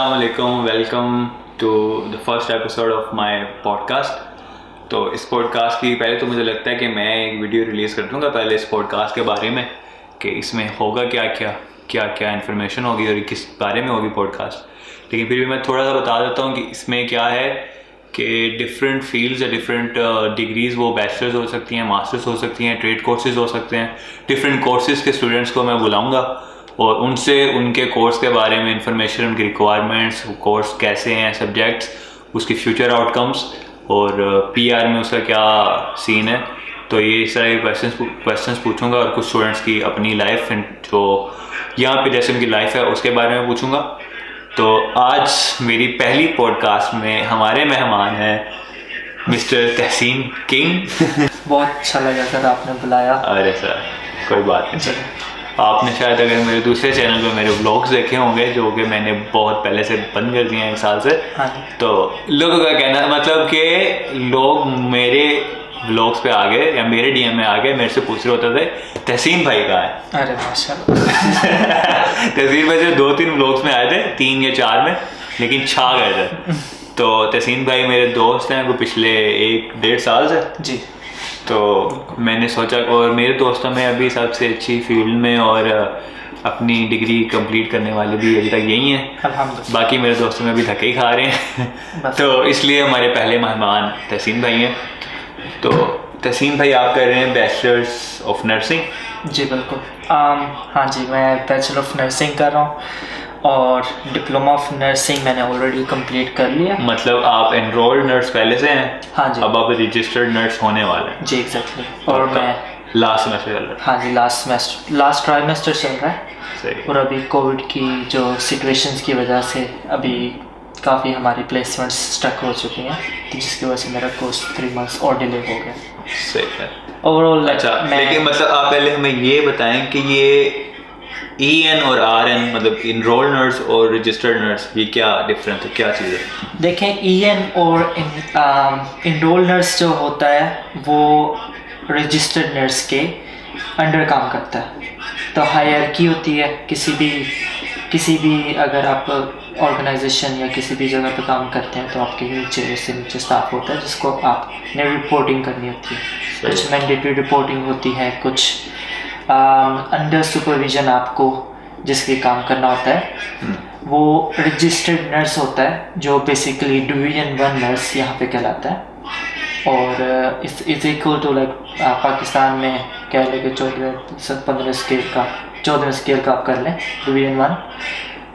Assalamualaikum, welcome to the first episode of my podcast। तो इस podcast की पहले तो मुझे लगता है कि मैं एक वीडियो रिलीज़ कर दूँगा पहले इस पॉडकास्ट के बारे में कि इसमें होगा क्या इन्फॉर्मेशन होगी और किस बारे में होगी पॉडकास्ट। लेकिन फिर भी मैं थोड़ा सा बता देता हूँ कि इसमें क्या है कि डिफरेंट फील्ड्स या डिफरेंट डिग्रीज़ वो बैचलर्स हो सकती हैं, मास्टर्स हो सकती हैं, ट्रेड कोर्सेज़ हो सकते हैं। डिफरेंट कोर्सेज़ के स्टूडेंट्स को मैं बुलाऊँगा और उनसे उनके कोर्स के बारे में इंफॉर्मेशन, उनकी रिक्वायरमेंट्स, कोर्स कैसे हैं, सब्जेक्ट्स, उसकी फ्यूचर आउटकम्स और पीआर में उसका क्या सीन है। तो ये इस तरह के क्वेश्चंस पूछूंगा और कुछ स्टूडेंट्स की अपनी लाइफ जो यहाँ पे जैसे उनकी लाइफ है उसके बारे में पूछूंगा। तो आज मेरी पहली पॉडकास्ट में हमारे मेहमान हैं मिस्टर तहसीन किंग। बहुत अच्छा लगा सर आपने बुलाया। अरे सर कोई बात नहीं। आपने शायद अगर मेरे दूसरे चैनल पे मेरे व्लॉग्स देखे होंगे जो कि मैंने बहुत पहले से बंद कर दिए हैं एक साल से। हाँ। तो लोगों का कहना मतलब कि लोग मेरे व्लॉग्स पे आ गए या मेरे डीएम में आ गए, मेरे से पूछ रहे होते थे तहसीन भाई कहाँ है। अरे माशाल्लाह। तहसीन भाई जो 2-3 व्लॉग्स में आए थे, 3 या 4 में, लेकिन छा गए थे। तो तहसीन भाई मेरे दोस्त हैं वो पिछले 1-1.5 साल से जी। तो मैंने सोचा और मेरे दोस्तों में अभी सबसे अच्छी फील्ड में और अपनी डिग्री कंप्लीट करने वाले भी अभी तक यही हैं। बाकी मेरे दोस्तों में अभी धक्के ही खा रहे हैं। तो इसलिए हमारे पहले मेहमान तहसीन भाई हैं। तो तहसीन भाई आप कर रहे हैं बैचलर्स ऑफ नर्सिंग? जी बिल्कुल। हाँ जी, मैं बैचलर ऑफ नर्सिंग कर रहा हूँ और डिप्लोमा ऑफ नर्सिंग मैंने ऑलरेडी कंप्लीट कर लिया। मतलब आप एनरोल्ड नर्स पहले से हैं? हाँ जी। अब आप रजिस्टर्ड नर्स होने वाले हैं? जी एग्जैक्टली। और मैं लास्ट सेमेस्टर चल रहा है? हाँ जी, लास्ट ट्राइमेस्टर चल रहा है। सही। और अभी कोविड की जो सिचुएशंस की वजह से अभी काफ़ी हमारी प्लेसमेंट्स स्टक हो चुकी हैं, तो जिसकी वजह से मेरा कोर्स 3 मंथ्स और डिले हो गया। सही है। ओवरऑल अच्छा, लेकिन मतलब आप पहले हमें ये बताएं कि ये EN और RN मतलब इनरोल्ड नर्स और रजिस्टर्ड नर्स, ये क्या डिफरेंस है, क्या चीज़ है? देखें, EN और इनरोल्ड नर्स जो होता है वो रजिस्टर्ड नर्स के अंडर काम करता है। तो हायरार्की होती है किसी भी अगर आप ऑर्गेनाइजेशन या किसी भी जगह पर काम करते हैं तो आपके नीचे स्टाफ होता है जिसको आपने रिपोर्टिंग करनी होती है। कुछ मैंडेटरी रिपोर्टिंग होती है, कुछ अंडर सुपरविजन आपको जिसके काम करना होता है वो रजिस्टर्ड नर्स होता है जो बेसिकली डिवीजन 1 नर्स यहाँ पे कहलाता है। और इस इक्वल टू लाइक पाकिस्तान में कह लें कि 14-15 स्केल का आप कर लें डिवीजन 1,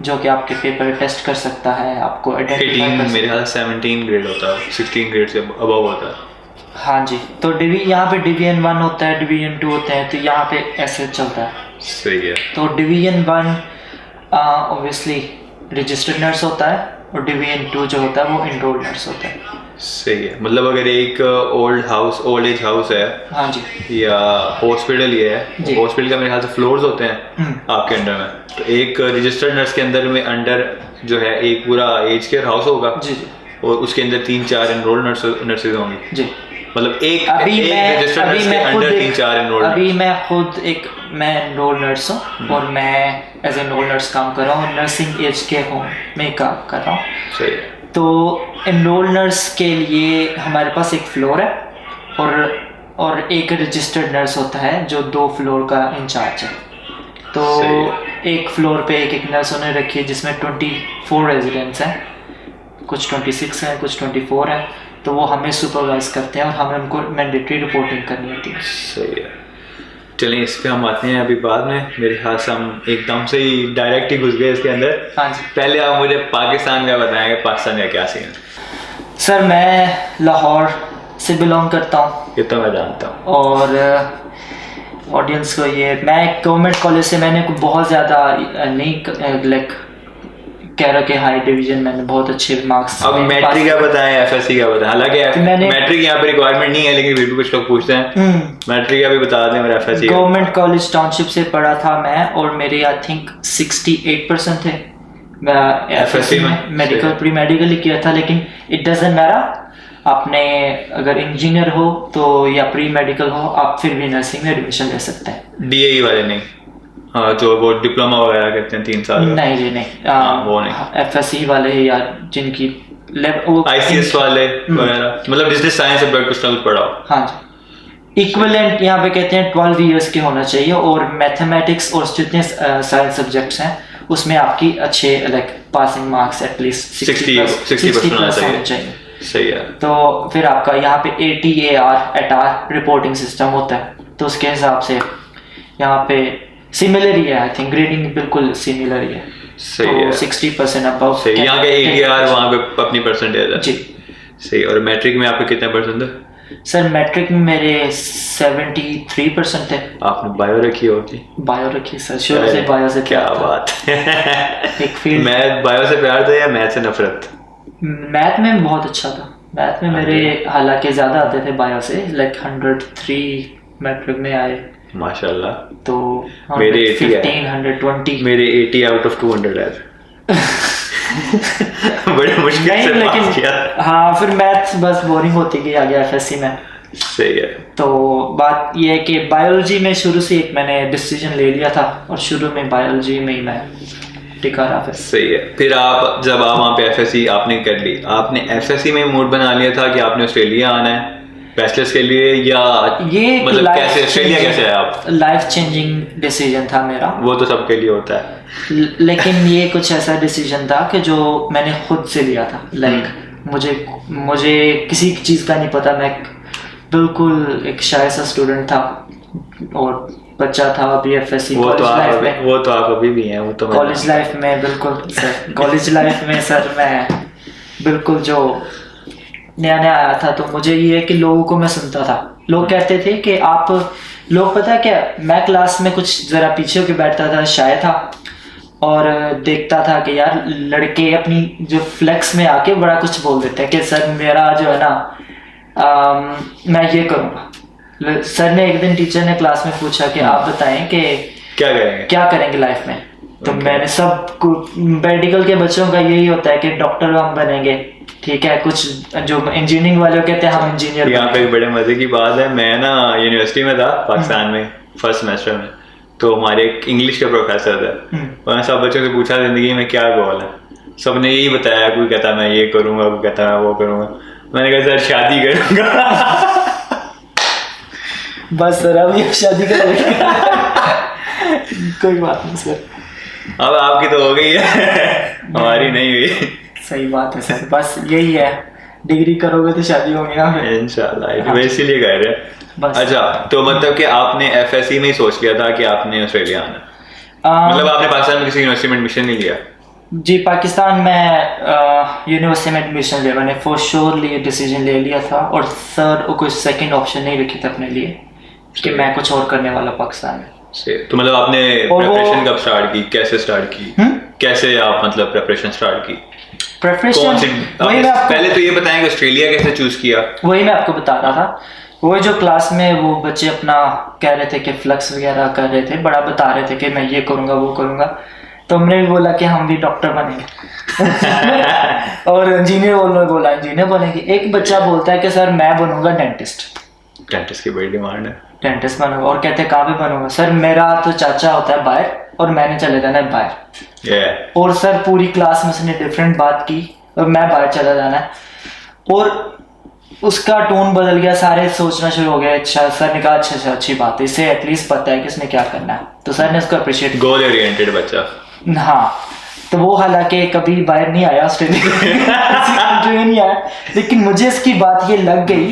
जो कि आपके पेपर टेस्ट कर सकता है, आपको 18 मेरे ख्याल 17 ग्रेड होता है, 16 ग्रेड से अबव होता है। हाँ जी। तो यहाँ पे डिवीजन 1 होता है, डिवीजन 2 होते हैं, तो यहाँ पे ऐसे चलता है। सही है। तो डिवीजन 1 ऑब्वियसली रजिस्टर्ड नर्स होता है और डिवीजन 2 जो होता है वो इनरोल्ड नर्स होता है। सही है। मतलब अगर एक ओल्ड एज हाउस है, हाँ जी, या हॉस्पिटल ये है, हॉस्पिटल का मेरे ख्याल से फ्लोर्स होते हैं आपके अंडर में, तो एक रजिस्टर्ड नर्स के अंडर जो है एक पूरा एज केयर हाउस होगा जी, और उसके अंदर 3-4 एनरोल्ड नर्सेज होंगी जी। मतलब एक रजिस्टर्ड नर्स के अंडर 3-4 एनरोल्ड। अभी मैं एनरोल्ड नर्स हूँ और मैं एज एनरोल्ड नर्स काम कर रहा हूँ, नर्सिंग एज केयर होम में काम कर रहा हूँ। सही है। तो एनरोल्ड नर्स के लिए हमारे पास एक फ्लोर है और एक रजिस्टर्ड नर्स होता है जो 2 फ्लोर का इंचार्ज है। तो एक फ्लोर पे एक नर्स उन्हें रखी है जिसमें 24 रेजिडेंट्स हैं, कुछ 26 हैं, कुछ 24 हैं। तो वो हमें सुपरवाइज करते हैं और हमें उनको मैंडेटरी रिपोर्टिंग करनी होती है। सही है। चलिए इस पे हम आते हैं अभी बाद में। मेरे ख्याल से हम एकदम से ही डायरेक्ट ही घुस गए इसके अंदर। हाँ जी। पहले आप मुझे पाकिस्तान का बताएंगे, पाकिस्तान का क्या सीन है? सर मैं लाहौर से बिलोंग करता हूँ। ये तो मैं जानता हूँ। और ऑडियंस को ये, मैं गवर्नमेंट कॉलेज से मैंने बहुत ज़्यादा नहीं लाइक कह रहा कि हाई डिवीजन मैंने बहुत अच्छे मार्क्स। अब मैट्रिक क्या बताएं, FSC क्या बताएं? हालांकि मैट्रिक यहाँ पे रिक्वायरमेंट नहीं है, लेकिन फिर भी कुछ लोग पूछते हैं मैट्रिक क्या भी बता दें और FSC। गवर्नमेंट कॉलेज टाउनशिप से पढ़ा था मैं और मेरे आई थिंक 68% थे FSC में। मेडिकल प्री मेडिकल ही किया था, लेकिन इट डजंट मैटर। आपने अगर इंजीनियर हो तो या प्री मेडिकल हो, आप फिर भी नर्सिंग में एडमिशन ले सकते हैं। DAE वाले नहीं? हाँ, जो वो डिप्लोमा वगैरह करते हैं 3 साल का। नहीं जी नहीं, वो नहीं। FSC वाले यार जिनकी ICS वाले वगैरह, मतलब जिसने साइंस सब्जेक्ट कुछ ना कुछ पढ़ा हो। हाँ जी, इक्विवेलेंट यहाँ पे कहते हैं 12 इयर्स के होना चाहिए, और मैथमेटिक्स और जितने साइंस सब्जेक्ट्स हैं उसमें आपकी अच्छे लाइक पासिंग मार्क्स एटलीस्ट 60% होना चाहिए। सही है। तो फिर आपका यहाँ पे ATAR रिपोर्टिंग सिस्टम होता है, तो उसके हिसाब से यहाँ पे सिमिलर ही है, आई थिंक ग्रेडिंग बिल्कुल सिमिलर ही है। सही है। 60% अबव। सही, यहाँ के ATR वहाँ पे अपनी परसेंटेज है जी। सही। और मैट्रिक में आपके कितने परसेंट थे? सर मैट्रिक में मेरे 73% थे। आपने बायो रखी होगी? बायो रखी सर, शुरू से बायो से क्या प्यार था। बात एक फील्ड। मैथ बायो से प्यार था या मैथ से नफरत? मैथ में बहुत अच्छा था, मैथ में मेरे हालांकि ज़्यादा आते थे बायो से, लाइक 103 मैट्रिक में आए माशाल्लाह। तो मेरे 80 है। 120 मेरे 80 आउट ऑफ 200 है। बड़े मुश्किल नहीं, से पास लेकिन किया। हाँ फिर मैथ्स बस बोरिंग होती गई आगे FSC में। सही है। तो बात ये है कि बायोलॉजी में शुरू से एक मैंने डिसीजन ले लिया था, और शुरू में बायोलॉजी में ही मैं टिका रहा फिर। सही है। फिर आप जब आप वहाँ पे FSC आपने कर ली, आपने FSC में मूड बना लिया था कि आपने ऑस्ट्रेलिया आना है बैचलर्स के लिए, या ये मतलब कैसे ऑस्ट्रेलिया कैसे आए आप? लाइफ चेंजिंग डिसीजन था मेरा। वो तो सबके लिए होता है, लेकिन ये कुछ ऐसा डिसीजन था कि जो मैंने खुद से लिया था। लाइक मुझे किसी चीज़ का नहीं पता, मैं बिल्कुल एक शाय सा स्टूडेंट था और बच्चा था अभी FSC कॉलेज लाइफ में। वो तो आप अभी भी हैं, वो तो कॉलेज लाइफ में बिल्कुल सर, कॉलेज लाइफ में सर मैं बिल्कुल जो नया नया आया था, तो मुझे ये है कि लोगों को मैं सुनता था, लोग कहते थे कि आप लोग, पता है क्या, मैं क्लास में कुछ ज़रा पीछे होकर बैठता था, शाय था, और देखता था कि यार लड़के अपनी जो फ्लेक्स में आके बड़ा कुछ बोल देते हैं कि सर मेरा जो है ना मैं ये करूँगा। सर ने एक दिन टीचर ने क्लास में पूछा कि आप बताएं कि क्या करेंगे लाइफ में। तो मैंने सब मेडिकल के बच्चों का यही होता है कि डॉक्टर हम बनेंगे, ठीक है, कुछ जो इंजीनियरिंग वाले कहते हैं हम इंजीनियर। यहाँ पे एक बड़े मजे की बात है, मैं ना यूनिवर्सिटी में था पाकिस्तान में फर्स्ट सेमेस्टर में, तो हमारे एक इंग्लिश के प्रोफेसर थे, उन्होंने सब बच्चों से पूछा जिंदगी में क्या गोल है, सब ने यही बताया, कोई कहता मैं ये करूँगा, कोई कहता मैं वो करूँगा। मैंने कहा सर शादी करूँगा। बस सर अब ये शादी करेंगे। कोई बात नहीं सर, अब आपकी तो हो गई है, हमारी नहीं हुई। सही बात है सर, बस यही है, डिग्री करोगे तो शादी होगी ना फिर इंशाल्लाह, इसीलिए कह रहे हैं। अच्छा, तो मतलब कि आपने FSC में ही सोच लिया था कि आपने ऑस्ट्रेलिया आना, मतलब आपने पाकिस्तान में किसी यूनिवर्सिटी में एडमिशन नहीं लिया? जी, पाकिस्तान में यूनिवर्सिटी में एडमिशन लिया मैंने, फॉर श्योर लिए डिसीजन ले लिया था, और सर कोई सेकंड ऑप्शन नहीं रखे थे अपने लिए कि मैं कुछ और करने वाला पाकिस्तान में। तो मतलब आपने प्रिपरेशन कब स्टार्ट की, कैसे स्टार्ट की, कैसे आप मतलब प्रिपरेशन स्टार्ट की? पहले तो ये बताएं कि ऑस्ट्रेलिया कैसे चूज किया। वही मैं आपको बता रहा था, वो जो क्लास में वो बच्चे अपना कह रहे थे कि फ्लक्स वगैरह कर रहे थे, बड़ा बता रहे थे कि मैं ये करूँगा वो करूँगा, तो हमने भी बोला कि हम भी डॉक्टर बनेंगे। और इंजीनियर बोला इंजीनियर बनेंगे। एक बच्चा बोलता है कि सर मैं बनूंगा डेंटिस्ट की बड़ी डिमांड है, डेंटिस्ट बनूंगा, और कहते हैं कहाँ पे बनूंगा। सर मेरा तो चाचा होता है बाहर और मैंने चले जाना है बाहर, और सर पूरी क्लास में उसने डिफरेंट बात की और मैं बाहर चला जाना है, और उसका टोन बदल गया, सारे सोचना शुरू हो गए। अच्छा, सर ने कहा अच्छा अच्छी बात है, इसे एटलीस्ट पता है कि इसने क्या करना है, तो सर ने उसको अप्रिशिएट, गोल ओरिएंटेड बच्चा। हाँ, तो वो हालांकि कभी बाहर नहीं आया, ऑस्ट्रेलिया नहीं आया, लेकिन मुझे इसकी बात ये लग गई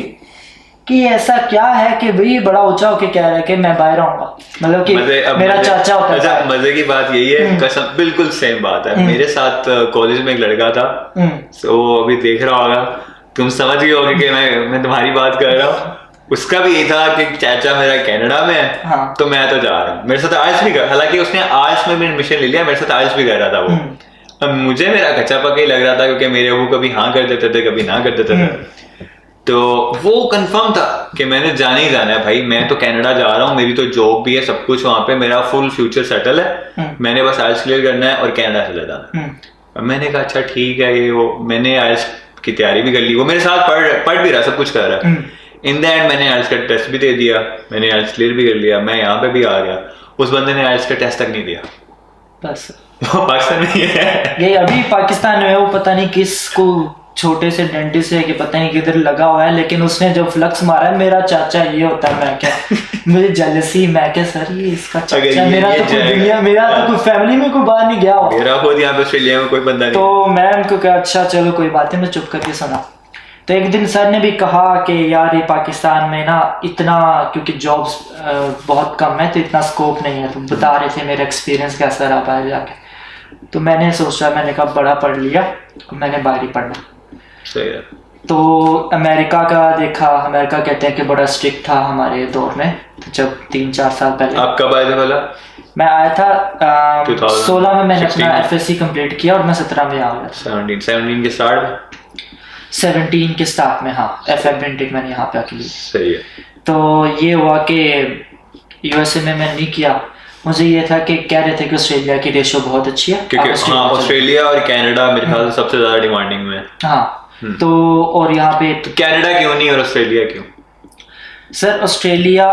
कि ऐसा क्या है कि भाई बड़ा ऊंचा होके कह रहा है कि मैं बाहर आऊंगा, मतलब कि मेरा चाचा होता है। अच्छा, मजे की बात यही है, कसम बिल्कुल सेम बात है। मेरे साथ कॉलेज में एक लड़का था, तो अभी देख रहा होगा, तुम समझ गए होगे कि मैं तुम्हारी बात कर रहा हूँ। उसका भी यही था कि चाचा मेरा कनाडा में है, हाँ। तो मैं तो जा रहा हूँ। मेरे साथ आर्ट्स भी कर, हालांकि उसने आर्ट्स में भी एडमिशन ले लिया, मेरे साथ आर्ट्स भी कर रहा था वो। अब मुझे मेरा कच्चा पक्का ही लग रहा था, क्योंकि मेरे वो कभी हाँ कर देते थे कभी ना कर देते थे, तो वो कंफर्म था कि मैंने जाना ही जाना है भाई, मैं तो कनाडा जा रहा हूँ, मेरी तो जॉब भी है, सब कुछ वहाँ पे, मेरा फुल फ्यूचर सेटल है, मैंने बस आइल्स क्लियर करना है और कनाडा चले जाना है। अब मैंने कहा अच्छा ठीक है, ये वो मैंने आइल्स की तैयारी भी कर ली, वो मेरे साथ पढ़ भी रहा, सब कुछ कर रहा है। इन द एंड मैंने आइल्स का टेस्ट भी दे दिया, मैंने आइल्स क्लियर भी कर लिया, मैं यहाँ पे भी आ गया, उस बंदे ने आइल्स का टेस्ट तक नहीं दिया, बस वो पाकिस्तान में ही है। यही अभी पाकिस्तान में है, वो पता नहीं किसको छोटे से डेंटिस्ट है कि पता नहीं किधर लगा हुआ है, लेकिन उसने जो फ्लक्स मारा है, मेरा चाचा ये होता है, मैं क्या मुझे जेलसी, मैं क्या सर ये इसका चाचा, मेरा तो कोई दुनिया, मेरा तो कोई फैमिली में कोई बाहर नहीं गया हो, मेरा खुद यहाँ पे ऑस्ट्रेलिया में कोई बंदा नहीं। तो मैं उनको कहा अच्छा चलो कोई बात नहीं, मैं चुप करके सुना। तो एक दिन सर ने भी कहा कि यार ये पाकिस्तान में ना इतना, क्योंकि जॉब्स बहुत कम है तो इतना स्कोप नहीं है, तो बता रहे थे मेरा एक्सपीरियंस कैसा रहा बाहर जाके। तो मैंने सोचा, मैंने कहा बड़ा पढ़ लिया, मैंने बाहर ही पढ़ना। सही है। तो अमेरिका का देखा, अमेरिका कहते हैं कि बड़ा स्ट्रिक्ट था हमारे दौर में, तो जब 3-4 साल पहले। आप कब आए थे वाला? मैं आया था 16 में, मैंने अपना 16 FSC कंप्लीट किया और मैं 17 में आ गया। 17 के स्टार्ट में, 17 के स्टार्ट में, हाँ FM इंटेक मैंने यहाँ पे आके ली। सही है। तो ये हुआ कि USA में मैंने नहीं किया, मुझे ये था कि कह रहे थे कि ऑस्ट्रेलिया की रेशो बहुत अच्छी है, क्योंकि हाँ ऑस्ट्रेलिया और कनाडा मेरे ख्याल से सबसे ज्यादा डिमांडिंग में है। हाँ तो और यहाँ पे तो कनाडा क्यों नहीं और ऑस्ट्रेलिया क्यों? सर ऑस्ट्रेलिया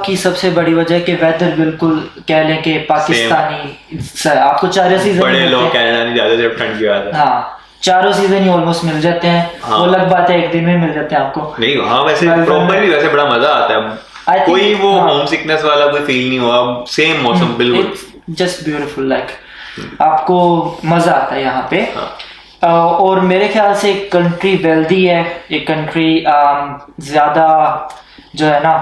की सबसे बड़ी वजह है कि वेदर बिल्कुल कह लें कि पाकिस्तानी, सर आपको 4 सीजन बड़े लोग कनाडा नहीं जाते जब ठंड की बात है। हाँ 4 सीजन ही ऑलमोस्ट मिल जाते हैं। हाँ। वो अलग बात है एक दिन में मिल जाते हैं आपको, नहीं हाँ वैसे प्रॉपरली वैसे बड़ा मजा आता है, कोई वो होम सिकनेस वाला कोई फील नहीं हुआ, सेम मौसम बिल्कुल जस्ट ब्यूटीफुल, लाइक आपको मजा आता है यहाँ पे। हाँ। और मेरे ख्याल से कंट्री वेल्दी है, एक कंट्री ज्यादा जो है ना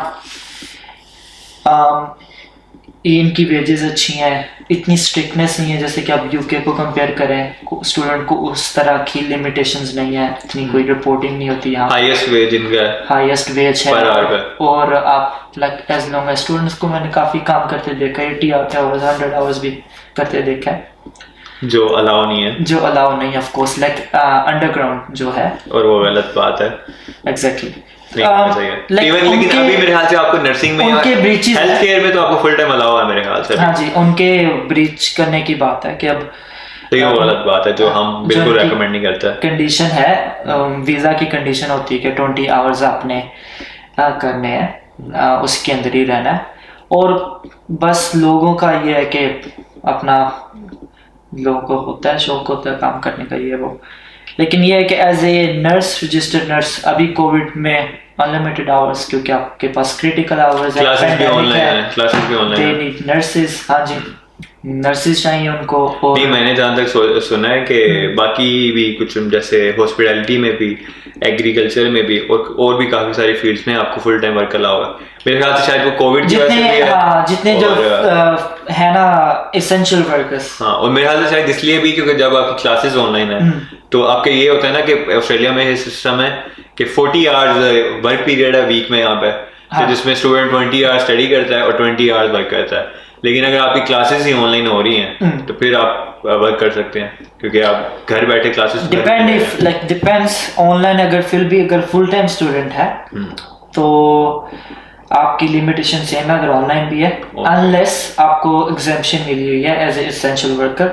इनकी वेजेस अच्छी हैं, इतनी स्ट्रिक्टनेस नहीं है जैसे कि आप यूके को कंपेयर करें, स्टूडेंट को उस तरह की लिमिटेशंस नहीं है, इतनी कोई रिपोर्टिंग नहीं होती यहाँ। हाईएस्ट वेज इनका, हाईएस्ट वेज है पर आवर पे। और आप like as long as students को मैंने काफ़ी काम करते देखा है, 80 आवर्स 100 आवर्स भी करते देखा है, जो अलाउ नहीं है, जो अलाउ नहीं ऑफ कोर्स, लाइक अंडरग्राउंड जो है, और वो गलत बात है। एग्जैक्टली लेकिन अभी मेरे ख्याल से आपको नर्सिंग में, उनके ब्रीचेस, हेल्थ केयर में तो आपको फुल टाइम अलाउ है मेरे ख्याल से। हाँ जी, उनके ब्रीच करने की बात है कि अब तो ये गलत बात है जो हम बिल्कुल रेकमेंड नहीं करते। कंडीशन है, वीज़ा की कंडीशन होती है कि 20 आवर्स आपने करने हैं, उसके अंदर ही रहना है, और बस लोगों का ये है कि अपना लोगों को होता है, शौक होता है काम करने का, ये वो। लेकिन ये है कि as a nurse, registered nurse, अभी कोविड में अनलिमिटेड आवर्स, क्योंकि आपके पास क्रिटिकल आवर्स है, क्लासेस भी ऑनलाइन दे नीड नर्सेज, हाँ जी नर्सेज चाहिए उनको। और नहीं मैंने जहाँ तक सुना है कि बाकी भी कुछ जैसे हॉस्पिटैलिटी में भी, एग्रीकल्चर में भी, और भी काफी सारी फील्ड्स में आपको फुल टाइम वर्क अलाउ है। मेरे ख्याल से शायद वो कोविड की वजह से भी है, हाँ जितने जो है ना एसेंशियल वर्कर्स, हाँ, और मेरे ख्याल से शायद इसलिए भी क्योंकि जब आपकी क्लासेस ऑनलाइन है तो आपके ये होता है ना कि ऑस्ट्रेलिया में ये सिस्टम है कि 40 आवर्स वर्क पीरियड है वीक में यहाँ पे, तो जिसमें स्टूडेंट 20 आवर्स स्टडी करता है और 20 आवर्स वर्क करता है। लेकिन अगर आपकी क्लासेस ही ऑनलाइन हो रही हैं तो फिर आप वर्क कर सकते हैं, क्योंकि आप घर बैठे क्लासेस डिपेंड्स ऑनलाइन, अगर फिर भी अगर फुल टाइम स्टूडेंट है तो आपकी लिमिटेशन सेम है अगर ऑनलाइन भी है, अनलेस आपको एग्जेम्पशन मिली हुई है एज ए एसेंशियल वर्कर,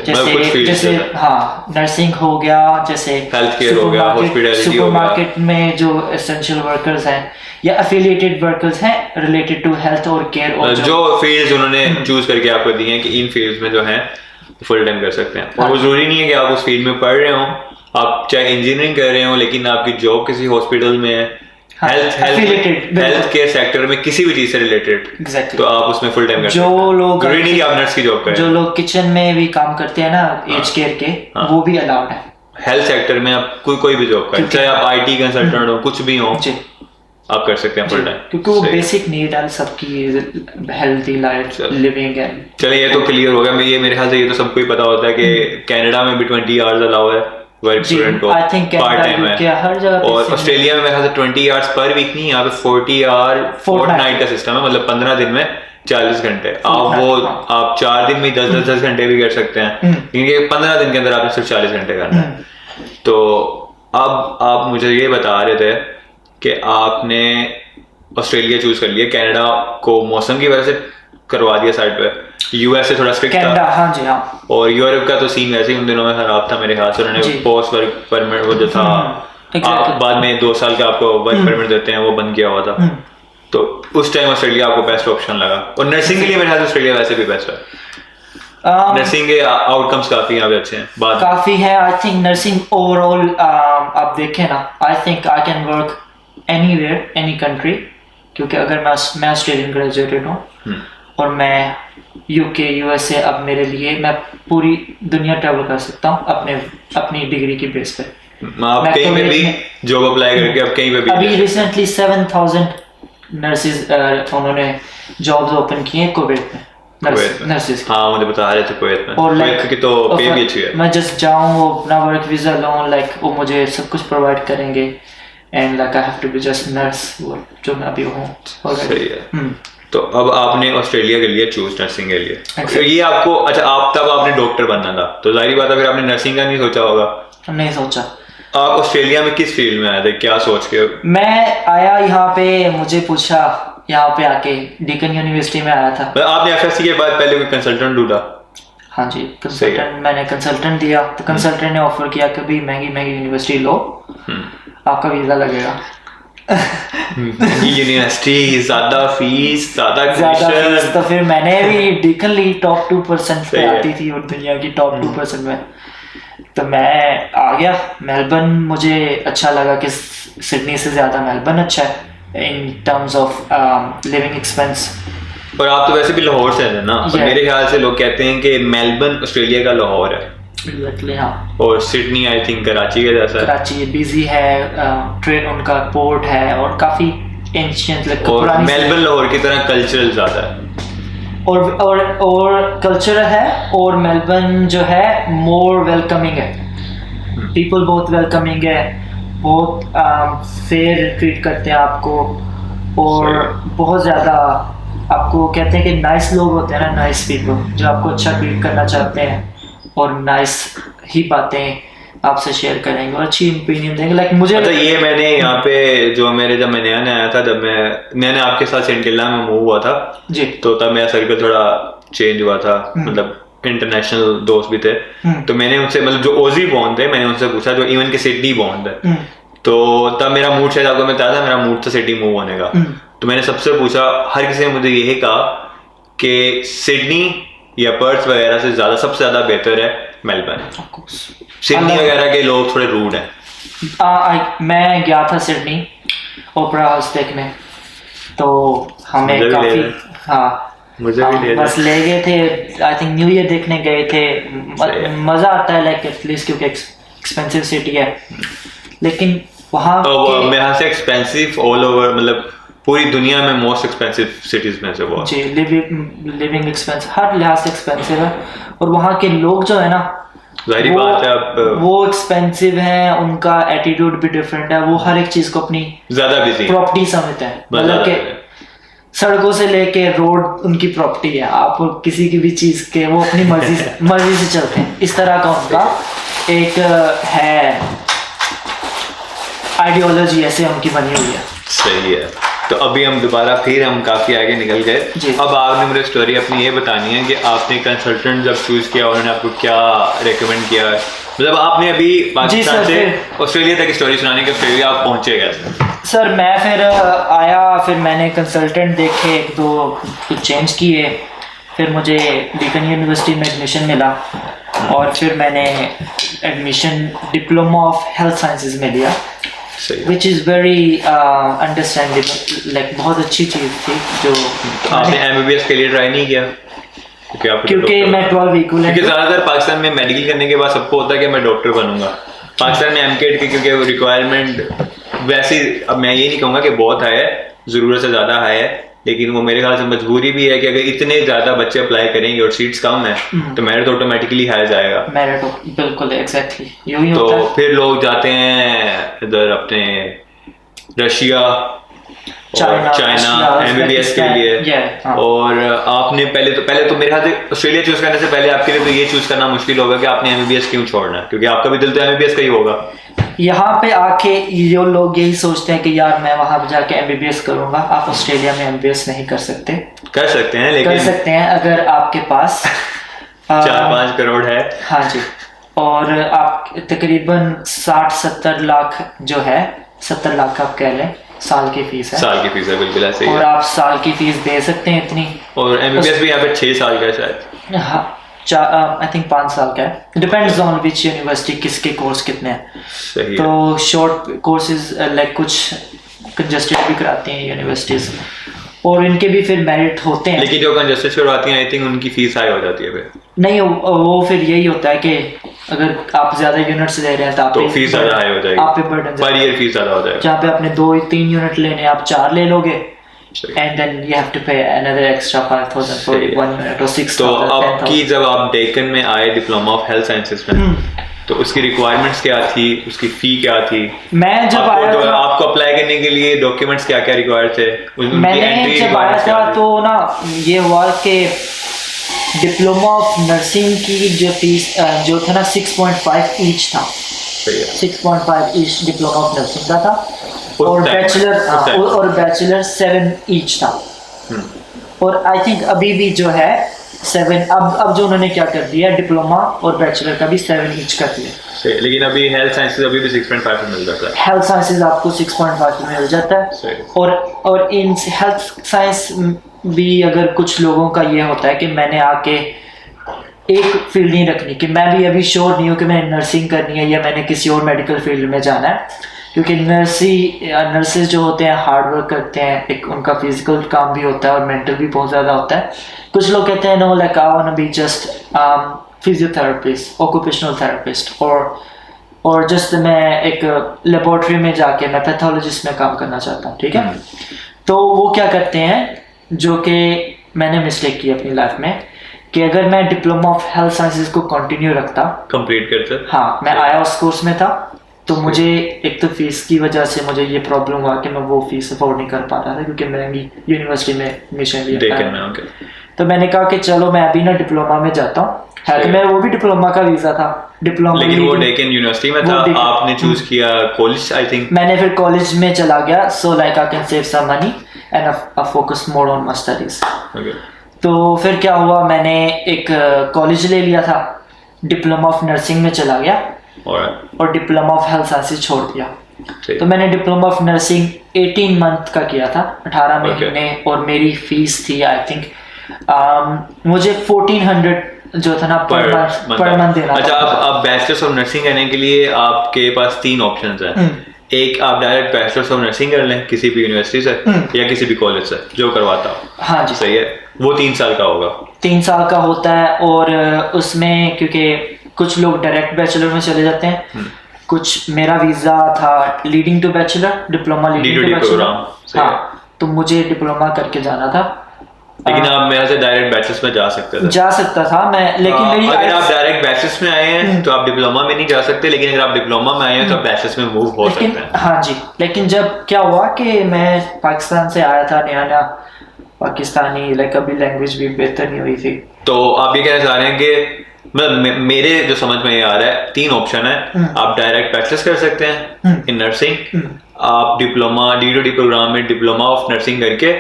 जैसे हाँ नर्सिंग हो गया, जैसे हेल्थ केयर हो गया, हॉस्पिटैलिटी हो गया, सुपरमार्केट में जो एसेंशियल वर्कर्स हैं या एफिलिएटेड वर्कर्स हैं रिलेटेड टू हेल्थ और केयर, और जो फील्ड्स उन्होंने चूज करके आपको दी हैं कि इन फील्ड्स में जो है फुल टाइम कर सकते हैं। और वो जरूरी नहीं है कि आप उस फील्ड में पढ़ रहे हो, आप चाहे इंजीनियरिंग कर रहे हो लेकिन आपकी जॉब किसी हॉस्पिटल में है, हेल्थ केयर सेक्टर में किसी भी चीज से रिलेटेड, तो आप उसमें फुल टाइम कर सकते हैं। जो लोग जरूरी नहीं कि आप नर्स की जॉब करें, जो लोग किचन में भी काम करते हैं ना एज केयर के, वो भी अलाउड है। हेल्थ सेक्टर में आप कोई भी जॉब करें, चाहे आप IT कंसल्टेंट हो, कुछ भी हो, आप कर सकते हैं फुल टाइम, क्योंकि वो बेसिक नीड है सबकी, हेल्थी लाइफ लिविंग है। चलिए ये तो क्लियर हो गया। ये मेरे ख्याल से ये तो सबको ही पता होता है कि कनाडा में भी 20 आवर्स अलाउ है वर्क स्टूडेंट को, पार्ट टाइम है, हर जगह। और ऑस्ट्रेलिया में मेरे ख्याल से 20 आवर्स पर वीक नहीं, यहाँ पे 40 आवर फोर्टनाइट का सिस्टम है, मतलब 15 दिन में 40 घंटे। आप 4 दिन में 10 घंटे भी कर सकते हैं, क्योंकि 15 दिन के अंदर आपने सिर्फ 40 घंटे करना है। तो अब आप मुझे ये बता रहे थे कि आपने ऑस्ट्रेलिया चूज कर लिया, कनाडा को मौसम की वजह से करवा दिया साइड पे, US से थोड़ा स्ट्रिक्ट था, हाँ जी हाँ, और यूरोप का तो सीन वैसे ही उन दिनों में खराब था मेरे ख्याल से, उन्होंने पोस्ट वर्क परमिट वो जो था बाद में 2 साल का आपको वर्क परमिट देते हैं वो बंद किया हुआ था। तो उस टाइम ऑस्ट्रेलिया आपको बेस्ट ऑप्शन लगा, और नर्सिंग के लिए मेरे ख्याल से ऑस्ट्रेलिया वैसे भी बेस्ट है। नर्सिंग के आउटकम्स काफी यहाँ पे अच्छे हैं, बाद काफ़ी है। आई थिंक नर्सिंग ओवरऑल आप देखें ना, I think I can work anywhere any country, क्योंकि अगर मैं ऑस्ट्रेलियन ग्रेजुएटेड हूँ और मैं यूके यूएसए, अब मेरे लिए मैं पूरी दुनिया ट्रैवल कर सकता हूँ अपनी डिग्री की बेस पे। आप कहीं पे भी जॉब अप्लाई करके अब कहीं पे भी अभी रिसेंटली 7,000 नर्सिस उन्होंने जॉब्स ओपन किए हैं कुवैत में, नर्सिस। हाँ मुझे बता रहे थे कुवैत में, और कुवैत की तो पे भी अच्छी है। मैं जस्ट जाऊँ, वो अपना वर्क वीज़ा लूँ, लाइक वो मुझे सब कुछ प्रोवाइड करेंगे, and like I have to be just nurse, जो मैं अभी हूँ। सही है। तो अब आपने ऑस्ट्रेलिया के लिए चूज नर्सिंग के लिए, तो ये आपको, अच्छा आप तब आपने डॉक्टर बनना था, तो जाहिर बात है फिर आपने नर्सिंग का नहीं सोचा होगा? नहीं सोचा। आप ऑस्ट्रेलिया में किस फील्ड में आए थे, क्या सोच के? मैं आया यहाँ पे, मुझे पूछा यहाँ पे आके, डीकन यूनिवर्सिटी में आया था। आपने एफएससी के बाद पहले कोई कंसल्टेंट ढूंढा? हाँ जी, कंसल्टेंट, मैंने कंसल्टेंट दिया, तो कंसल्टेंट ने ऑफर किया कि भी महंगी यूनिवर्सिटी लो, आपका वीजा लगेगा। यूनिवर्सिटी, ज्यादा फीस, ज्यादा कमीशन। तो फिर मैंने भी डीकन ली, टॉप 2% पे आती थी और दुनिया की टॉप 2% में, तो मैं आ गया मेलबर्न। मुझे अच्छा लगा कि सिडनी से ज़्यादा मेलबर्न अच्छा है in terms of living expense. और आप तो वैसे भी लाहौर से हैं ना, और मेरे ख्याल से लोग कहते हैं कि मेलबर्न ऑस्ट्रेलिया का लाहौर है। एग्जैक्टली, हाँ। और सिडनी आई थिंक कराची के जैसा है। कराची बिजी है, ट्रेन, उनका पोर्ट है और काफ़ी एंशिएंट, और मेलबर्न लाहौर की तरह कल्चरल ज़्यादा है, और कल्चरल है, और मेलबर्न जो है मोर वेलकमिंग है, पीपल बहुत वेलकमिंग है, बहुत फेयर ट्रीट करते हैं आपको, और बहुत ज़्यादा आपको कहते हैं कि नाइस लोग होते हैं ना, नाइस पीपल जो आपको अच्छा ट्रीट करना चाहते हैं और नाइस ही बातें आपसे शेयर करेंगे और अच्छी ओपिनियन देंगे। लाइक मुझे अच्छा, ये मैंने यहाँ पे जब मैं नया आया था, जब मैंने आपके साथ सेंट किल्ला में मूव हुआ था जी, तो तब मेरा सर्कल थोड़ा चेंज हुआ था, मतलब इंटरनेशनल दोस्त भी थे, तो मैंने उनसे, मतलब जो ओजी बॉन्ड थे, मैंने उनसे पूछा जो इवन के सिडनी बॉन्ड है, तो तब मेरा मूड शायद आपको मैं बताया था, मेरा मूड था सिडनी मूव होने का। तो मैंने सबसे पूछा, हर किसी ने मुझे यही कहा कि सिडनी या पर्थ वगैरह से ज्यादा, सबसे ज्यादा बेहतर है मेलबर्न। सिडनी वगैरह के लोग थोड़े रूड हैं। मैं गया था सिडनी ओपेरा हाउस देखने, तो हमें काफी, हाँ मुझे भी ले बस ले गए थे, आई थिंक न्यू ईयर देखने गए थे। मजा आता है लाइक एटलीस्ट, क्योंकि एक्सपेंसिव सिटी है, लेकिन वहाँ यहाँ से एक्सपेंसिव ऑल ओवर, मतलब पूरी दुनिया में मोस्ट एक्सपेंसिव सिटीज में से वो जी, लिविंग एक्सपेंस हर लिहाज से एक्सपेंसिव है, और वहाँ के लोग जो है ना, जाहिर बात है, अब वो एक्सपेंसिव है, उनका एटीट्यूड भी डिफरेंट है, वो हर एक चीज को अपनी ज्यादा बिजी प्रॉपर्टी समझते हैं, मतलब कि सड़कों से लेके रोड उनकी प्रॉपर्टी है, आप किसी की भी चीज के वो अपनी मर्जी से चलते हैं, इस तरह का उनका एक है आइडियोलॉजी, ऐसे उनकी बनी हुई है। सही है। तो अभी हम काफी आगे निकल गए। अब आपने मुझे स्टोरी अपनी ये बतानी है कि आपने कंसल्टेंट जब चूज किया, उन्होंने आपको क्या रेकमेंड किया है, मतलब आपने अभी पाकिस्तान से ऑस्ट्रेलिया तक की स्टोरी सुनानी कि ऑस्ट्रेलिया आप पहुंचे कैसे? सर मैं फिर आया, फिर मैंने कंसल्टेंट देखे, एक दो कुछ चेंज किए, फिर मुझे डीकन यूनिवर्सिटी में एडमिशन मिला, और फिर मैंने admission diploma of health sciences में लिया, which is very understandable, like बहुत अच्छी चीज़ थी। जो आपने MBBS के लिए ट्राई नहीं किया? क्योंकि मैं 12 इक्वल, क्योंकि ज़्यादातर पाकिस्तान में मेडिकल करने के बाद सबको होता है कि मैं डॉक्टर बनूंगा। पाकिस्तान में MCAT की क्योंकि रिक्वायरमेंट वैसे, अब मैं ये नहीं कहूँगा कि बहुत हाई है, ज़रूरत से ज़्यादा हाई है, लेकिन वो मेरे ख्याल से मजबूरी भी है कि अगर इतने ज़्यादा बच्चे अप्लाई करेंगे और सीट्स कम है तो मेरिट ऑटोमेटिकली हाई जाएगा। मेरिट बिल्कुल एग्जैक्टली यूं ही तो होता है। फिर लोग जाते हैं इधर अपने रशिया, चाइना MBBS के लिए। और आपने पहले तो मेरे ख्याल से ऑस्ट्रेलिया चूज करने से पहले आपके लिए तो ये चूज करना मुश्किल होगा कि आपने MBBS क्यों छोड़ना है, क्योंकि आपका भी दिल तो MBBS का ही होगा। यहाँ पे आके ये लोग यही सोचते हैं कि यार मैं वहां जाके MBBS करूंगा। आप ऑस्ट्रेलिया में MBBS नहीं कर सकते। कर सकते हैं, लेकिन कर सकते हैं अगर आपके पास 4-5 करोड़ है। हाँ जी, और आप तकरीबन 60-70 लाख जो है, 70 लाख आप कह लें, साल की फीस है। साल की फीस है, बिल्कुल ऐसे ही और है। आप साल की फीस दे सकते हैं इतनी। और एमबीबीएस भी यहाँ पे 6 साल का है शायद। हाँ, आई थिंक 5 साल का है, डिपेंड्स ऑन विच यूनिवर्सिटी, किसके कोर्स कितने हैं। सही है। तो शॉर्ट कोर्सेज लाइक कुछ कंजस्टेड भी कराती हैं यूनिवर्सिटीज़, और इनके भी फिर मेरिट होते हैं। लेकिन जो कंजस्टेड करवाती हैं आई थिंक उनकी फीस हाई हो जाती है फिर। नहीं, वो फिर यही होता है कि अगर आप ज़्यादा यूनिट्स ले रहे हैं तो फीस ज़्यादा हाई हो जाएगी, आप पे बर्डन पर ईयर फीस ज़्यादा हो जाएगा। जहाँ पे आपने 2-3 यूनिट लेने आप 4 ले लोगे, and then you have to pay another extra 5000 for 1 unit, और 6000। तो आपकी जब आप डेकन में आए डिप्लोमा ऑफ हेल्थ साइंसेस में, तो उसकी रिक्वायरमेंट्स क्या थी, उसकी फी क्या थी? मैं जब आया था, आपको अप्लाई करने के लिए डॉक्यूमेंट्स क्या क्या रिक्वायर्ड थे? मैंने जब आया था तो ना ये हुआ कि डिप्लोमा ऑफ नर्सिंग की जो फीस जो था ना 6.5 ईच था। 6.5 ईच डिप्लोमा ऑफ नर्सिंग का था, और बैचलर 7 ईच था। और आई थिंक अभी भी जो है 7, अब जो उन्होंने क्या कर दिया, डिप्लोमा और बैचलर का भी 7 ईच कर दिया। लेकिन अभी हेल्थ साइंसेज अभी भी 6.5 में मिल जाता है। हेल्थ साइंसेज आपको 6.5 में मिल जाता है। और इन हेल्थ साइंस भी अगर कुछ लोगों का ये होता है कि मैंने आके एक फील्ड नहीं रखनी, कि मैं भी अभी श्योर नहीं हूँ कि मैंने नर्सिंग करनी है या मैंने किसी और मेडिकल फील्ड में जाना है, क्योंकि नर्सेज जो होते हैं हार्ड वर्क करते हैं, एक उनका फिजिकल काम भी होता है और मेंटल भी बहुत ज़्यादा होता है। कुछ लोग कहते हैं no, like I want to be just physiotherapist, occupational therapist, और जस्ट मैं एक लेबोरेटरी में जाके मैं पैथोलॉजिस्ट में काम करना चाहता हूँ, ठीक है। तो वो क्या करते हैं, जो कि मैंने मिस्टेक की अपनी लाइफ में, कि अगर मैं डिप्लोमा ऑफ हेल्थ साइंसेज को कंटिन्यू रखता, कंप्लीट करता, हाँ, मैं आया उस कोर्स में था, तो मुझे एक तो फीस की वजह से मुझे ये प्रॉब्लम हुआ कि मैं वो फीस अफोर्ड नहीं कर पा रहा था, क्योंकि महंगी यूनिवर्सिटी में एडमिशन लिया। तो मैंने कहा कि चलो मैं अभी ना डिप्लोमा में जाता हूँ, है तो मेरा वो भी डिप्लोमा का वीज़ा था, डिप्लोमा, लेकिन वो डेकन यूनिवर्सिटी में था, आपने चूज किया कॉलेज। आई थिंक मैंने फिर कॉलेज में चला गया, so like I can save some money and I focus more on my studies. तो फिर क्या हुआ, मैंने एक कॉलेज ले लिया था, डिप्लोमा ऑफ नर्सिंग में चला गया, और डिप्लोमा ऑफ हेल्थ साइंसेज छोड़ दिया। तो मैंने डिप्लोमा ऑफ नर्सिंग 18 मंथ का किया था, 18 महीने, और मेरी फीस थी आई थिंक मुझे 1400 जो था ना पर मंथ देना। अच्छा, आप बैचलर्स ऑफ नर्सिंग करने के लिए आपके पास 3 ऑप्शंस हैं। एक, आप डायरेक्ट बैचलर्स ऑफ नर्सिंग कर लें किसी भी यूनिवर्सिटी से या किसी भी कॉलेज से जो करवाता हो। हाँ जी, सही है। वो 3 साल का होगा, 3 साल का होता है, और उसमें क्योंकि कुछ लोग डायरेक्ट बैचलर में चले जाते हैं, कुछ, मेरा वीज़ा था leading to bachelor, diploma leading to bachelor, हाँ, तो मुझे डिप्लोमा करके जाना था। लेकिन आप मेरे से डायरेक्ट बैचलर्स में जा सकता था मैं, लेकिन मेरी अगर आप डायरेक्ट बैचलर्स में आए हैं तो आप डिप्लोमा में नहीं जा सकते, लेकिन अगर आप डिप्लोमा में आए हैं तो आप बैचलर्स में मूव हो सकते हैं। हाँ जी, लेकिन जब क्या हुआ कि मैं पाकिस्तान से आया था, नया पाकिस्तानी, लाइक अभी लैंग्वेज भी बेहतर नहीं हुई थी। तो आप ये कहना चाह रहे हैं कि मतलब मेरे जो समझ में ये आ रहा है, 3 ऑप्शन है। आप डायरेक्ट बैचलर्स कर सकते हैं इन नर्सिंग, आप डिप्लोमा D2D प्रोग्राम में डिप्लोमा ऑफ नर्सिंग करके,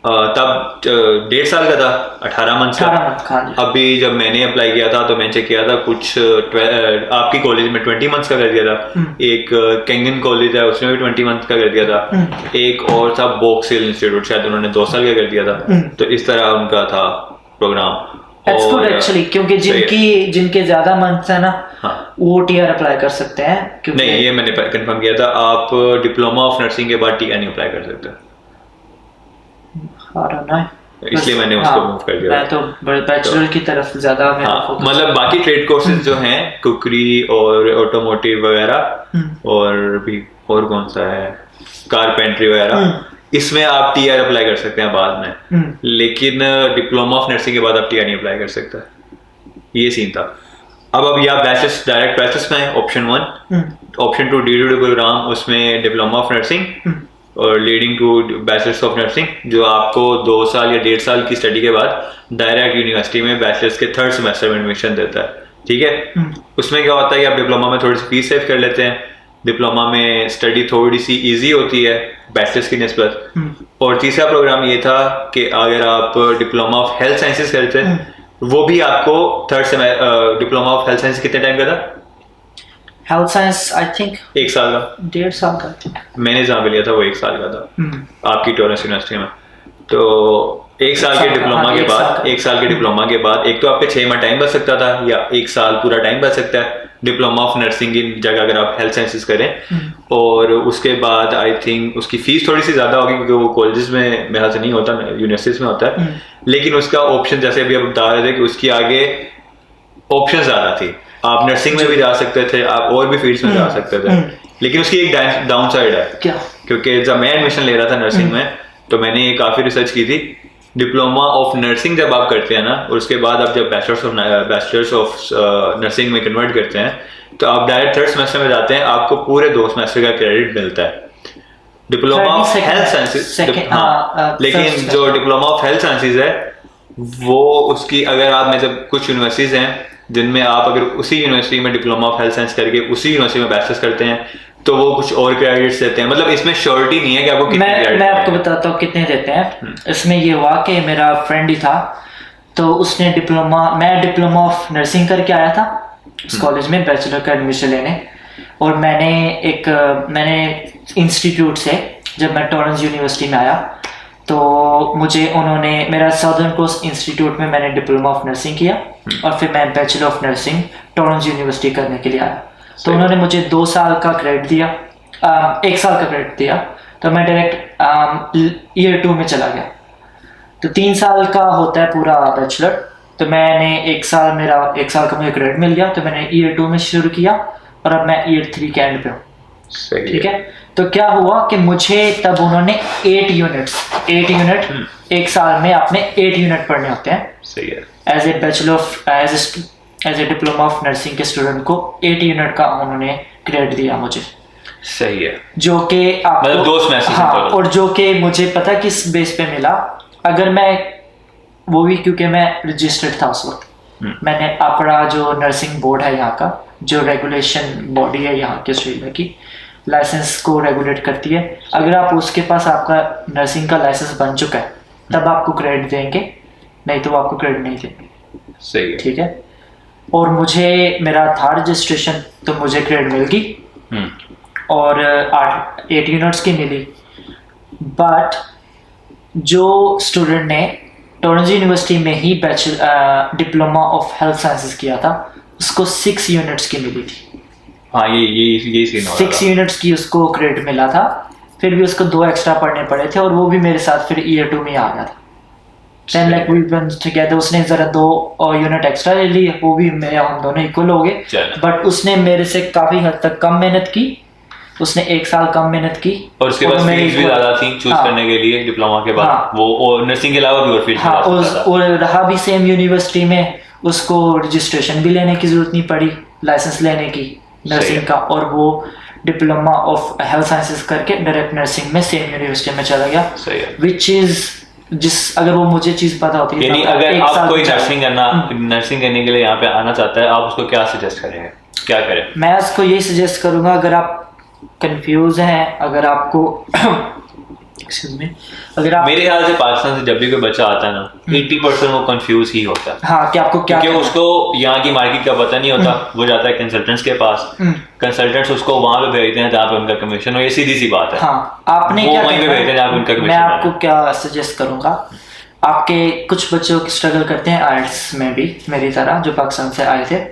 तब 1.5 साल का था, 18 मंथ का। अभी जब मैंने अप्लाई किया था तो मैंने चेक किया था, कुछ आपकी कॉलेज में 20 मंथ्स का कर दिया था, एक केंगन कॉलेज है उसमें भी 20 मंथ का कर दिया था, एक और था बॉक्स हिल इंस्टीट्यूट, शायद उन्होंने 2 साल का कर दिया था। तो इस तरह उनका था प्रोग्राम। That's good actually, क्योंकि जिनके ज्यादा मंथ्स है ना, वो टीआर अप्लाई कर सकते हैं। नहीं, ये मैंने कंफर्म किया था, आप डिप्लोमा ऑफ नर्सिंग के बाद टीआर नहीं अप्लाई कर सकते, इसलिए मैंने उसको मूव कर दिया। मैं तो बैचलर की तरफ ज्यादा, मतलब बाकी ट्रेड कोर्सेज जो हैं, कुकरी और ऑटोमोटिव वगैरह, और भी और कौन सा है, कारपेंट्री वगैरह, इसमें आप टीआर अप्लाई कर सकते हैं बाद में, लेकिन डिप्लोमा ऑफ नर्सिंग के बाद आप टीआर नहीं अप्लाई कर सकते। ये सीन था। अब या बैचलर्स, डायरेक्ट बैचलर्स में ऑप्शन 1, ऑप्शन 2 D2D प्रोग्राम, उसमें डिप्लोमा ऑफ नर्सिंग और leading to bachelors of nursing, जो आपको 2 साल या 1.5 साल की स्टडी के बाद डायरेक्ट यूनिवर्सिटी में बैचलर्स के 3rd सेमेस्टर में एडमिशन देता है, ठीक है। उसमें क्या होता है कि आप डिप्लोमा में थोड़ी सी फीस सेव कर लेते हैं, डिप्लोमा में स्टडी थोड़ी सी इजी होती है बैचलर्स की निस्बत। और तीसरा प्रोग्राम ये था कि अगर आप डिप्लोमा ऑफ हेल्थ साइंसेज करते हैं, वो भी आपको 3rd semester, diploma of health science कितने टाइम का था? हेल्थ साइंस आई थिंक 1 साल का, 1.5 साल का। मैंने जहाँ पे लिया था वो 1 साल का था आपकी टॉरंटो यूनिवर्सिटी में। तो 1 साल के डिप्लोमा के बाद, 1 साल के डिप्लोमा के बाद एक तो आपके 6 माह टाइम बच सकता था, या 1 साल पूरा टाइम बच सकता है डिप्लोमा ऑफ नर्सिंग की जगह अगर आप हेल्थ साइंसेज करें। और उसके बाद आई थिंक उसकी फीस थोड़ी सी ज़्यादा होगी क्योंकि वो कॉलेजेस में मेरे ख्याल से नहीं होता, यूनिवर्सिटीज में होता है। लेकिन उसका ऑप्शन जैसे अभी आप बता रहे थे कि उसकी आगे ऑप्शन ज़्यादा थी, आप नर्सिंग में भी जा सकते थे, आप और भी फील्ड्स में जा सकते थे। लेकिन उसकी एक डाउन साइड है क्या? क्योंकि जब मैं एडमिशन ले रहा था नर्सिंग में तो मैंने ये काफ़ी रिसर्च की थी। डिप्लोमा ऑफ नर्सिंग जब आप करते हैं ना, और उसके बाद आप जब बैचलर्स ऑफ नर्सिंग में कन्वर्ट करते हैं तो आप डायरेक्ट 3rd सेमेस्टर में जाते हैं, आपको पूरे 2 सेमेस्टर का क्रेडिट मिलता है डिप्लोमा ऑफ हेल्थ साइंसेज। हाँ, लेकिन जो डिप्लोमा ऑफ हेल्थ साइंसेज है वो उसकी अगर आप में जब कुछ यूनिवर्सिटीज हैं जिनमें आप अगर उसी यूनिवर्सिटी में डिप्लोमा ऑफ हेल्थ साइंस करके उसी यूनिवर्सिटी में बैचलर्स करते हैं तो वो कुछ और क्रेडिट्स देते हैं। मतलब इसमें श्योरिटी नहीं है कि आपको कितने क्रेडिट। मैं आपको बताता हूँ कितने देते हैं। इसमें ये हुआ कि मेरा फ्रेंड ही था, तो उसने मैं डिप्लोमा ऑफ नर्सिंग करके आया था इस कॉलेज में बैचलर का एडमिशन लेने। और मैंने इंस्टीट्यूट से जब मैं टॉरंटो यूनिवर्सिटी में आया तो मुझे उन्होंने मेरा साउदर्न क्रॉस इंस्टीट्यूट में मैंने डिप्लोमा ऑफ नर्सिंग किया और फिर मैं bachelor of nursing Toronto university करने के लिए आया। तो उन्होंने मुझे 2 साल का क्रेडिट दिया, 1 साल का क्रेडिट दिया, तो मैं डायरेक्ट ईयर 2 में चला गया। तो 3 साल का होता है पूरा बैचलर, तो मैंने 1 साल का मुझे क्रेडिट मिल गया, तो मैंने ईयर 2 में शुरू किया और अब मैं ईयर 3 के एंड पे हूँ। ठीक है, तो क्या हुआ कि मुझे तब उन्होंने 8 यूनिट 1 साल में आपने 8 यूनिट पढ़ने होते हैं। सही है। As a bachelor of as a diploma of nursing के स्टूडेंट को 8 यूनिट का उन्होंने क्रेडिट दिया मुझे। सही है। जो कि आपको मतलब 2 सेमेस्टर। हाँ, और जो कि मुझे पता किस बेस पे मिला, अगर मैं वो भी क्योंकि मैं रजिस्टर्ड था उस वक्त। मैंने अपना जो नर्सिंग बोर्ड है यहाँ का, जो रेगुलेशन बॉडी है यहाँ के ऑस्ट्रेलिया की, लाइसेंस को रेगुलेट करती है, अगर आप उसके पास आपका नर्सिंग का लाइसेंस बन चुका है तब आपको क्रेडिट देंगे, नहीं तो आपको क्रेडिट नहीं देंगे। सही है। ठीक है, और मुझे मेरा था रजिस्ट्रेशन तो मुझे क्रेडिट मिल गई और 8 यूनिट्स की मिली। बट जो स्टूडेंट ने टोरंटो यूनिवर्सिटी में ही डिप्लोमा ऑफ हेल्थ साइंसेज किया था उसको 6 यूनिट्स की मिली थी। हाँ, ये सीन हो रहा 6 यूनिट्स की उसको क्रेडिट मिला था, फिर भी उसको 2 एक्स्ट्रा पढ़ने पड़े थे और वो भी मेरे साथ फिर ईयर 2 में आ गया था। Then like we went together, उसने जरा 2 यूनिट एक्स्ट्रा ले ली, वो भी हम दोनों इक्वल हो गए। बट उसने मेरे से काफी हद तक कम मेहनत की, उसने 1 साल कम मेहनत की और उसके बाद फीस भी ज्यादा थी चूज करने के लिए डिप्लोमा के बाद। हाँ, वो और नर्सिंग के अलावा भी और फील्ड हाँ, और रहा भी सेम यूनिवर्सिटी में, उसको रजिस्ट्रेशन भी लेने की जरूरत नहीं पड़ी, लाइसेंस लेने की नर्सिंग का, और वो डिप्लोमा ऑफ हेल्थ साइंसेज करके डायरेक्ट नर्सिंग में सेम यूनिवर्सिटी में चला गया। सही है। विच इज अगर वो मुझे चीज पता होती है, यानी अगर आप कोई नर्सिंग करने के लिए यहाँ पे आना चाहता है, आप उसको क्या सजेस्ट करेंगे, क्या करें? मैं उसको यही सजेस्ट करूंगा, अगर आप कंफ्यूज हैं, अगर आपको अगर आप, मेरे ख्याल से पाकिस्तान से जब भी कोई बच्चा आता है ना 80% वो कंफ्यूज ही होता है। हाँ, कि आपको क्या, क्योंकि उसको यहाँ की मार्केट का पता नहीं होता, वो जाता है कंसल्टेंट्स के पास, कंसल्टेंट्स उसको वहां पे भेजते हैं जहाँ पे उनका कमीशन हो, ये सीधी सी बात है। हाँ, आपने क्या वहीं पे भेजते हैं जहाँ पे उनका कमीशन। मैं आपको क्या सजेस्ट करूंगा, आपके कुछ बच्चों की स्ट्रगल करते हैं आइल्स में भी मेरी तरह, जो पाकिस्तान से आए थे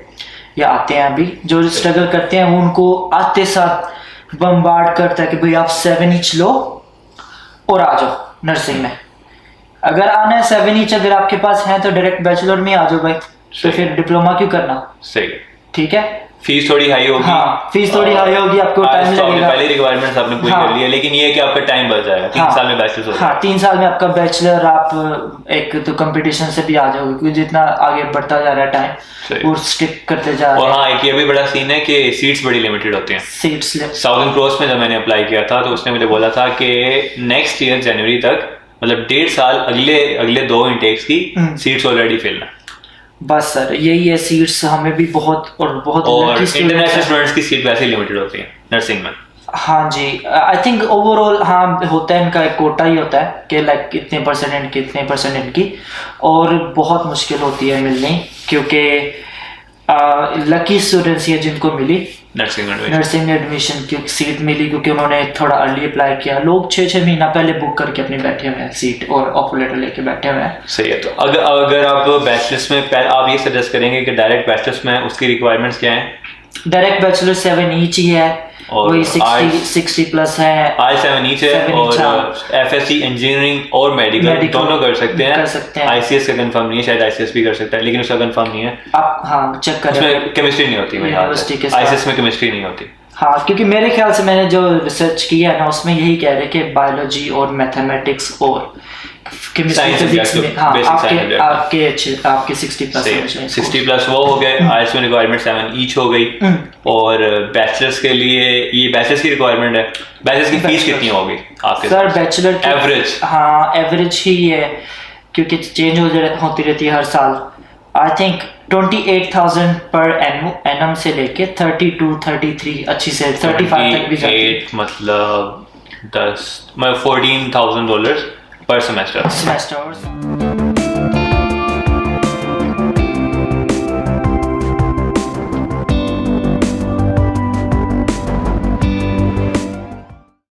या आते हैं अभी, जो स्ट्रगल करते हैं उनको आते साथ बम्बार्ड करता है कि भाई आप 7 ईच लो और आ जाओ नर्सिंग में। अगर आना है 7 ईच अगर आपके पास है तो डायरेक्ट बैचलर में आ जाओ भाई, तो फिर डिप्लोमा क्यों करना। सही, ठीक है। फीस थोड़ी हाई होगी। हाँ, फीस थोड़ी हाई होगी, आपको टाइम लगेगा। पहले रिक्वायरमेंट्स आपने पूरी कर ली है, लेकिन ये है कि आपका टाइम बच जाएगा। 3 साल में बैचलर हो जाएगा। हाँ, 3 साल में आपका बैचलर, आप एक तो कंपटीशन से भी आ जाओगे, क्योंकि जितना आगे बढ़ता जा रहा है टाइम, और स्टिक करते जा रहे हैं। और हाँ, एक ये भी बड़ा सीन है कि सीट्स बड़ी लिमिटेड होती हैं। सीट्स साउदर्न क्रॉस में जब मैंने अप्लाई किया था तो उसने मुझे बोला था कि नेक्स्ट ईयर जनवरी तक, मतलब 1.5 साल अगले 2 इंटेक्स की सीट्स ऑलरेडी फिल है। बस सर, यही है, सीट्स हमें भी बहुत इंटरनेशनल स्टूडेंट्स की सीट वैसे लिमिटेड होती है नर्सिंग में। हाँ जी, आई थिंक ओवरऑल हाँ होता है, इनका एक कोटा ही होता है कि लाइक कितने परसेंट की, और बहुत मुश्किल होती है मिलनी, क्योंकि लकी स्टूडेंट्स ये जिनको मिली नर्सिंग एडमिशन की सीट मिली क्योंकि उन्होंने थोड़ा अर्ली अप्लाई किया। लोग 6-6 महीना पहले बुक करके अपने बैठे हुए हैं सीट और ऑफर लेटर लेके बैठे हुए हैं। सही है। तो अगर आप बैचलर्स में आप ये सजेस्ट करेंगे कि डायरेक्ट बैचलर्स में उसकी रिक्वायरमेंट्स क्या हैं? डायरेक्ट बैचलर 7 ईच ही है और वही 60 प्लस है। I7 ईच है और FSC इंजीनियरिंग और मेडिकल दोनों कर सकते हैं। ICS का कंफर्म नहीं है, शायद ICS भी कर सकता है लेकिन उसका कंफर्म नहीं है। आप हाँ चेक करें, उसमें केमिस्ट्री नहीं होती मेरे ख्याल से, ICS में केमिस्ट्री नहीं होती। हाँ क्योंकि मेरे ख्याल से मैंने जो रिसर्च किया है ना उसमें यही कह रहे कि बायोलॉजी और मैथमेटिक्स और केमिस्ट्री फिजिक्स में हाँ आपके 60 प्लस वो हो गए। IELTS में रिक्वायरमेंट 7 ईच हो गई। और बैचलर्स के लिए ये बैचलर्स की रिक्वायरमेंट है। बैचलर्स की फीस कितनी होगी आपके? सर बैचलर एवरेज हाँ एवरेज ही है क्योंकि चेंज होती रहती है हर साल। आई थिंक 28,000 पर एनम से लेके 32-33 अच्छी से 35 तक भी जाती है। मतलब $14,000 per semester.